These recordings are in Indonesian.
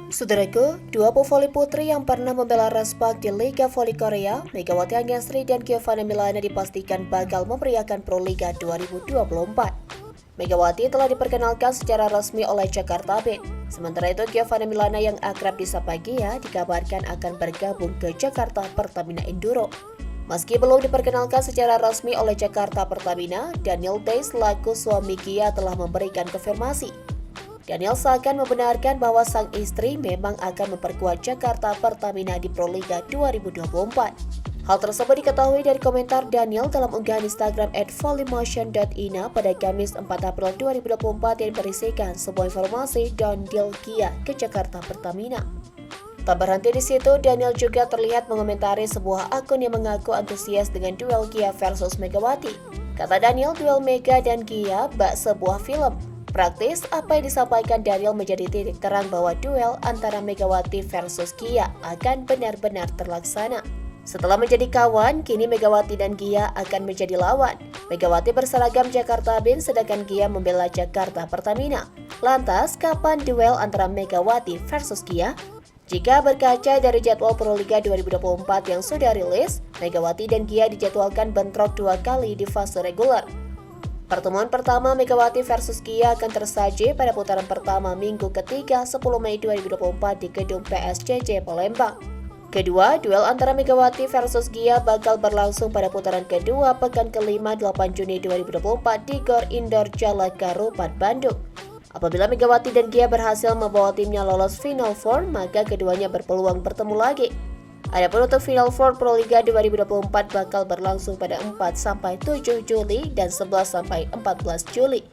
Saudaraku, dua pevoli putri yang pernah membela Raspak di Liga Voli Korea, Megawati Angesri dan Giovanna Milana dipastikan bakal memeriahkan Pro Liga 2024. Megawati telah diperkenalkan secara resmi oleh Jakarta Band. Sementara itu, Giovanna Milana yang akrab disapa Gia dikabarkan akan bergabung ke Jakarta Pertamina Enduro. Meski belum diperkenalkan secara resmi oleh Jakarta Pertamina, Daniel Day selaku suami Gia telah memberikan konfirmasi. Daniel seakan membenarkan bahwa sang istri memang akan memperkuat Jakarta Pertamina di Pro Liga 2024. Hal tersebut diketahui dari komentar Daniel dalam unggahan Instagram @volleymotion.ina pada Kamis 4 April 2024 yang berisikan sebuah informasi dan deal Gia ke Jakarta Pertamina. Tak berhenti di situ, Daniel juga terlihat mengomentari sebuah akun yang mengaku antusias dengan duel Gia versus Megawati. Kata Daniel, duel Mega dan Gia bak sebuah film. Praktis, apa yang disampaikan Daniel menjadi titik terang bahwa duel antara Megawati versus Gia akan benar-benar terlaksana. Setelah menjadi kawan, kini Megawati dan Gia akan menjadi lawan. Megawati berseragam Jakarta Band, sedangkan Gia membela Jakarta Pertamina. Lantas, kapan duel antara Megawati versus Gia? Jika berkaca dari jadwal Pro Liga 2024 yang sudah rilis, Megawati dan Gia dijadwalkan bentrok 2 kali di fase reguler. Pertemuan pertama Megawati versus Gia akan tersaji pada putaran pertama minggu ketiga 10 Mei 2024 di gedung PSCC Palembang. Kedua, duel antara Megawati versus Gia bakal berlangsung pada putaran kedua pekan kelima 8 Juni 2024 di Gor Indoor Jalakarupat, Bandung. Apabila Megawati dan Gia berhasil membawa timnya lolos Final Four, maka keduanya berpeluang bertemu lagi. Adapun untuk Final Four Pro Liga 2024 bakal berlangsung pada 4-7 Juli dan 11-14 Juli.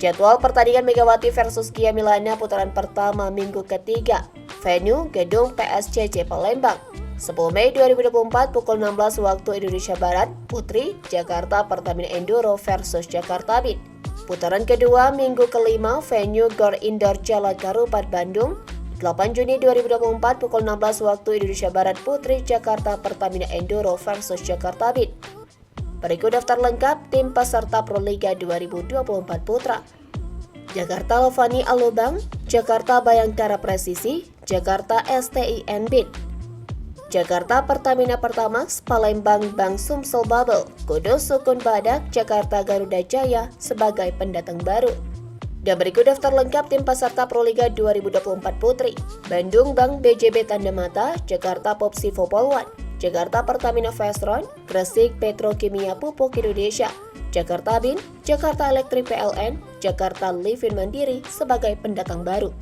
Jadwal pertandingan Megawati versus Gia Milana putaran pertama minggu ketiga. Venue Gedung PSCC Palembang. 10 Mei 2024 pukul 16 waktu Indonesia Barat, Putri Jakarta Pertamina Enduro versus Jakarta Band. Putaran kedua minggu kelima, venue Gor Indoor Jalakarupat, Bandung. 8 Juni 2024 pukul 16 waktu Indonesia Barat, Putri Jakarta Pertamina Enduro versus Jakarta Band. Berikut daftar lengkap tim peserta Pro Liga 2024 Putra. Jakarta Lovani Alubang, Jakarta Bayangkara Presisi, Jakarta STIN Band. Jakarta Pertamina Pertamax, Palembang Bank Sumsel Bubble, Kudus Sukun Badak, Jakarta Garuda Jaya sebagai pendatang baru. Dan berikut daftar lengkap tim peserta Pro Liga 2024 Putri. Bandung Bank BJB Tandamata, Jakarta Popsivo Polwan, Jakarta Pertamina Vestron, Gresik Petrokimia Pupuk Indonesia, Jakarta Bin, Jakarta Elektrik PLN, Jakarta Livin Mandiri sebagai pendatang baru.